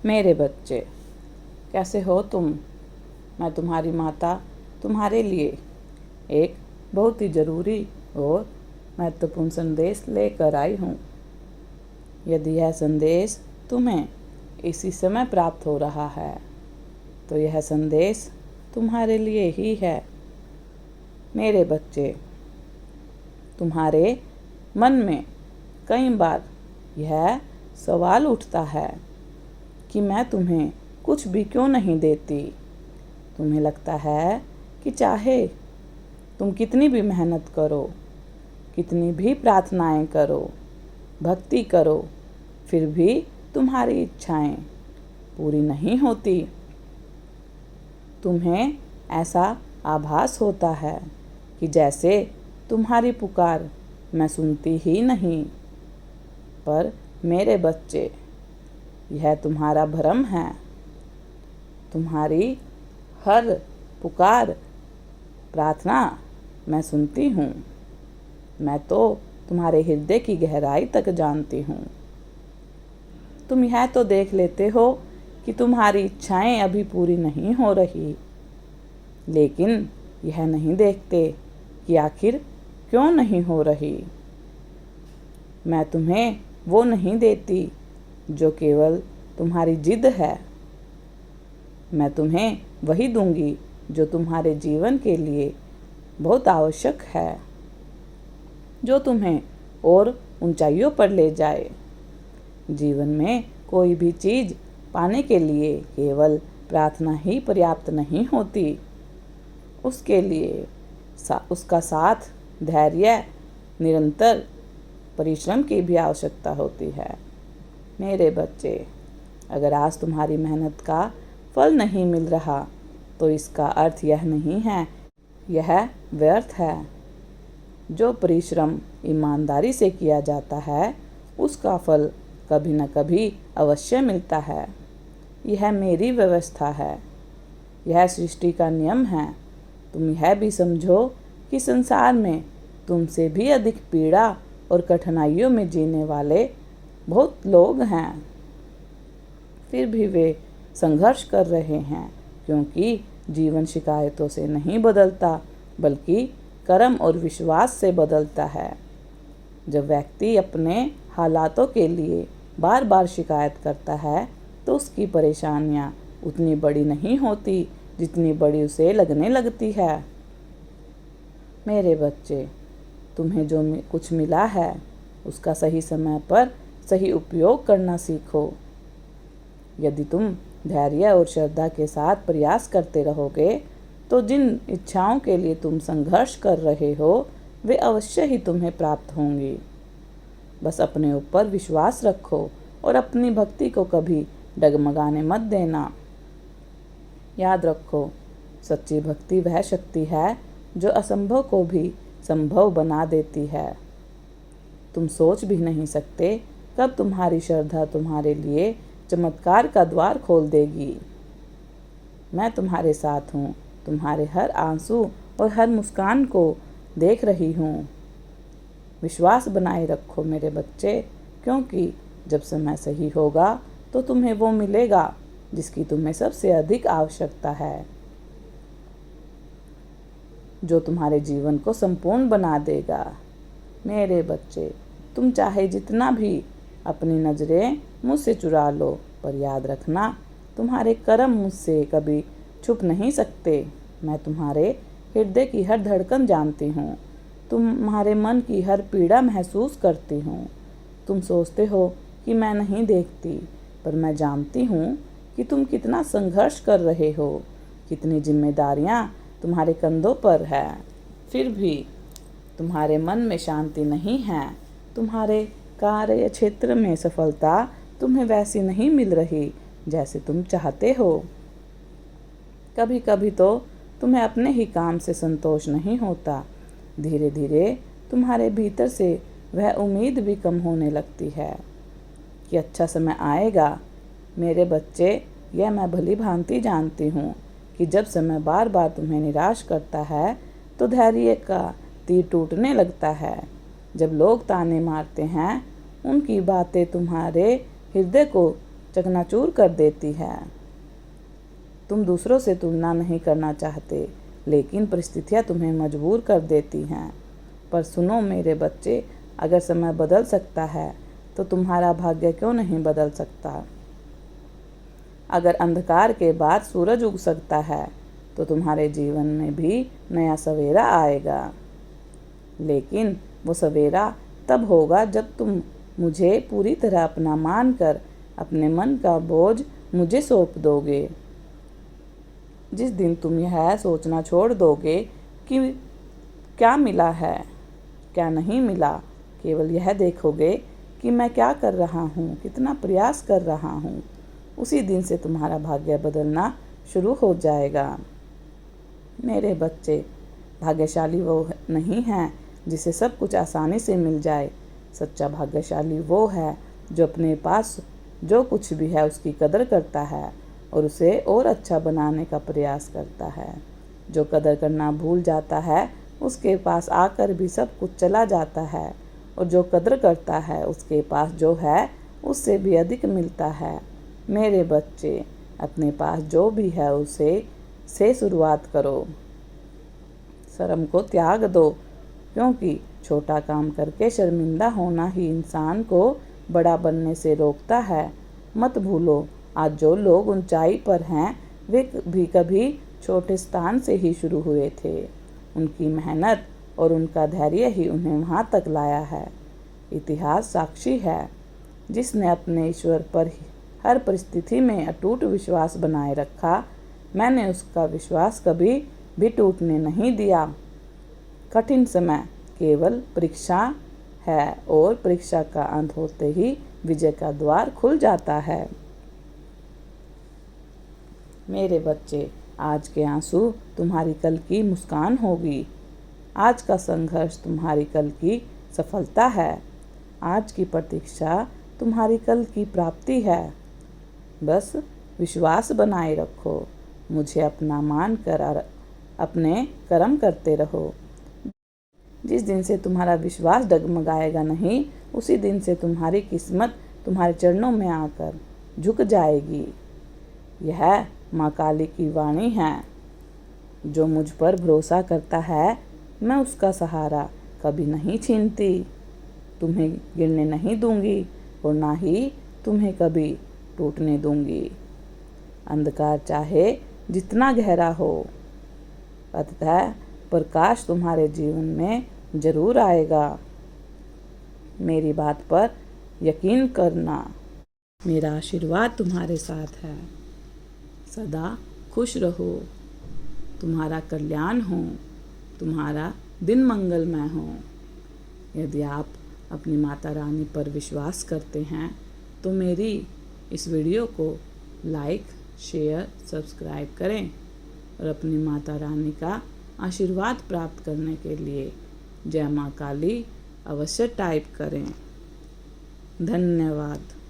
मेरे बच्चे, कैसे हो तुम? मैं तुम्हारी माता तुम्हारे लिए एक बहुत ही ज़रूरी और महत्वपूर्ण संदेश लेकर आई हूँ। यदि यह संदेश तुम्हें इसी समय प्राप्त हो रहा है तो यह संदेश तुम्हारे लिए ही है। मेरे बच्चे, तुम्हारे मन में कई बार यह सवाल उठता है कि मैं तुम्हें कुछ भी क्यों नहीं देती। तुम्हें लगता है कि चाहे तुम कितनी भी मेहनत करो, कितनी भी प्रार्थनाएं करो, भक्ति करो, फिर भी तुम्हारी इच्छाएं पूरी नहीं होती। तुम्हें ऐसा आभास होता है कि जैसे तुम्हारी पुकार मैं सुनती ही नहीं। पर मेरे बच्चे, यह तुम्हारा भ्रम है। तुम्हारी हर पुकार प्रार्थना मैं सुनती हूँ। मैं तो तुम्हारे हृदय की गहराई तक जानती हूँ। तुम यह तो देख लेते हो कि तुम्हारी इच्छाएं अभी पूरी नहीं हो रही, लेकिन यह नहीं देखते कि आखिर क्यों नहीं हो रही। मैं तुम्हें वो नहीं देती जो केवल तुम्हारी जिद है। मैं तुम्हें वही दूंगी जो तुम्हारे जीवन के लिए बहुत आवश्यक है, जो तुम्हें और ऊंचाइयों पर ले जाए। जीवन में कोई भी चीज़ पाने के लिए केवल प्रार्थना ही पर्याप्त नहीं होती। उसके लिए उसका साथ, धैर्य, निरंतर परिश्रम की भी आवश्यकता होती है। मेरे बच्चे, अगर आज तुम्हारी मेहनत का फल नहीं मिल रहा तो इसका अर्थ यह नहीं है यह व्यर्थ है। जो परिश्रम ईमानदारी से किया जाता है उसका फल कभी न कभी अवश्य मिलता है। यह मेरी व्यवस्था है, यह सृष्टि का नियम है। तुम यह भी समझो कि संसार में तुमसे भी अधिक पीड़ा और कठिनाइयों में जीने वाले बहुत लोग हैं, फिर भी वे संघर्ष कर रहे हैं, क्योंकि जीवन शिकायतों से नहीं बदलता बल्कि कर्म और विश्वास से बदलता है। जब व्यक्ति अपने हालातों के लिए बार बार शिकायत करता है तो उसकी परेशानियां उतनी बड़ी नहीं होती जितनी बड़ी उसे लगने लगती है। मेरे बच्चे, तुम्हें जो कुछ मिला है उसका सही समय पर सही उपयोग करना सीखो। यदि तुम धैर्य और श्रद्धा के साथ प्रयास करते रहोगे तो जिन इच्छाओं के लिए तुम संघर्ष कर रहे हो वे अवश्य ही तुम्हें प्राप्त होंगी। बस अपने ऊपर विश्वास रखो और अपनी भक्ति को कभी डगमगाने मत देना। याद रखो, सच्ची भक्ति वह शक्ति है जो असंभव को भी संभव बना देती है। तुम सोच भी नहीं सकते कब तुम्हारी श्रद्धा तुम्हारे लिए चमत्कार का द्वार खोल देगी। मैं तुम्हारे साथ हूँ, तुम्हारे हर आंसू और हर मुस्कान को देख रही हूँ। विश्वास बनाए रखो मेरे बच्चे, क्योंकि जब समय सही होगा तो तुम्हें वो मिलेगा जिसकी तुम्हें सबसे अधिक आवश्यकता है, जो तुम्हारे जीवन को संपूर्ण बना देगा। मेरे बच्चे, तुम चाहे जितना भी अपनी नज़रें मुझसे चुरा लो, पर याद रखना तुम्हारे कर्म मुझसे कभी छुप नहीं सकते। मैं तुम्हारे हृदय की हर धड़कन जानती हूँ, तुम्हारे मन की हर पीड़ा महसूस करती हूँ। तुम सोचते हो कि मैं नहीं देखती, पर मैं जानती हूँ कि तुम कितना संघर्ष कर रहे हो, कितनी जिम्मेदारियाँ तुम्हारे कंधों पर है, फिर भी तुम्हारे मन में शांति नहीं है। तुम्हारे कार्य क्षेत्र में सफलता तुम्हें वैसी नहीं मिल रही जैसे तुम चाहते हो। कभी कभी तो तुम्हें अपने ही काम से संतोष नहीं होता। धीरे धीरे तुम्हारे भीतर से वह उम्मीद भी कम होने लगती है कि अच्छा समय आएगा। मेरे बच्चे, यह मैं भली भांति जानती हूँ कि जब समय बार बार तुम्हें निराश करता है तो धैर्य का तीर टूटने लगता है। जब लोग ताने मारते हैं, उनकी बातें तुम्हारे हृदय को चकनाचूर कर देती है। तुम दूसरों से तुलना नहीं करना चाहते, लेकिन परिस्थितियाँ तुम्हें मजबूर कर देती हैं। पर सुनो मेरे बच्चे, अगर समय बदल सकता है तो तुम्हारा भाग्य क्यों नहीं बदल सकता? अगर अंधकार के बाद सूरज उग सकता है तो तुम्हारे जीवन में भी नया सवेरा आएगा। लेकिन वो सवेरा तब होगा जब तुम मुझे पूरी तरह अपना मानकर अपने मन का बोझ मुझे सौंप दोगे। जिस दिन तुम यह सोचना छोड़ दोगे कि क्या मिला है, क्या नहीं मिला, केवल यह देखोगे कि मैं क्या कर रहा हूँ, कितना प्रयास कर रहा हूँ, उसी दिन से तुम्हारा भाग्य बदलना शुरू हो जाएगा। मेरे बच्चे, भाग्यशाली वो नहीं है जिसे सब कुछ आसानी से मिल जाए। सच्चा भाग्यशाली वो है जो अपने पास जो कुछ भी है उसकी कदर करता है और उसे और अच्छा बनाने का प्रयास करता है। जो कदर करना भूल जाता है उसके पास आकर भी सब कुछ चला जाता है, और जो कदर करता है उसके पास जो है उससे भी अधिक मिलता है। मेरे बच्चे, अपने पास जो भी है उसे से शुरुआत करो। शर्म को त्याग दो, क्योंकि छोटा काम करके शर्मिंदा होना ही इंसान को बड़ा बनने से रोकता है। मत भूलो, आज जो लोग ऊंचाई पर हैं वे भी कभी छोटे स्थान से ही शुरू हुए थे। उनकी मेहनत और उनका धैर्य ही उन्हें वहां तक लाया है। इतिहास साक्षी है, जिसने अपने ईश्वर पर हर परिस्थिति में अटूट विश्वास बनाए रखा, मैंने उसका विश्वास कभी भी टूटने नहीं दिया। कठिन समय केवल परीक्षा है और परीक्षा का अंत होते ही विजय का द्वार खुल जाता है। मेरे बच्चे, आज के आंसू तुम्हारी कल की मुस्कान होगी। आज का संघर्ष तुम्हारी कल की सफलता है। आज की प्रतीक्षा तुम्हारी कल की प्राप्ति है। बस विश्वास बनाए रखो, मुझे अपना मान कर अपने कर्म करते रहो। जिस दिन से तुम्हारा विश्वास डगमगाएगा नहीं, उसी दिन से तुम्हारी किस्मत तुम्हारे चरणों में आकर झुक जाएगी। यह माँ काली की वाणी है। जो मुझ पर भरोसा करता है, मैं उसका सहारा कभी नहीं छीनती। तुम्हें गिरने नहीं दूंगी और ना ही तुम्हें कभी टूटने दूंगी। अंधकार चाहे जितना गहरा हो, अतः प्रकाश तुम्हारे जीवन में जरूर आएगा। मेरी बात पर यकीन करना। मेरा आशीर्वाद तुम्हारे साथ है। सदा खुश रहो, तुम्हारा कल्याण हो, तुम्हारा दिन मंगलमय हो। यदि आप अपनी माता रानी पर विश्वास करते हैं तो मेरी इस वीडियो को लाइक, शेयर, सब्सक्राइब करें और अपनी माता रानी का आशीर्वाद प्राप्त करने के लिए जय माँ काली अवश्य टाइप करें। धन्यवाद।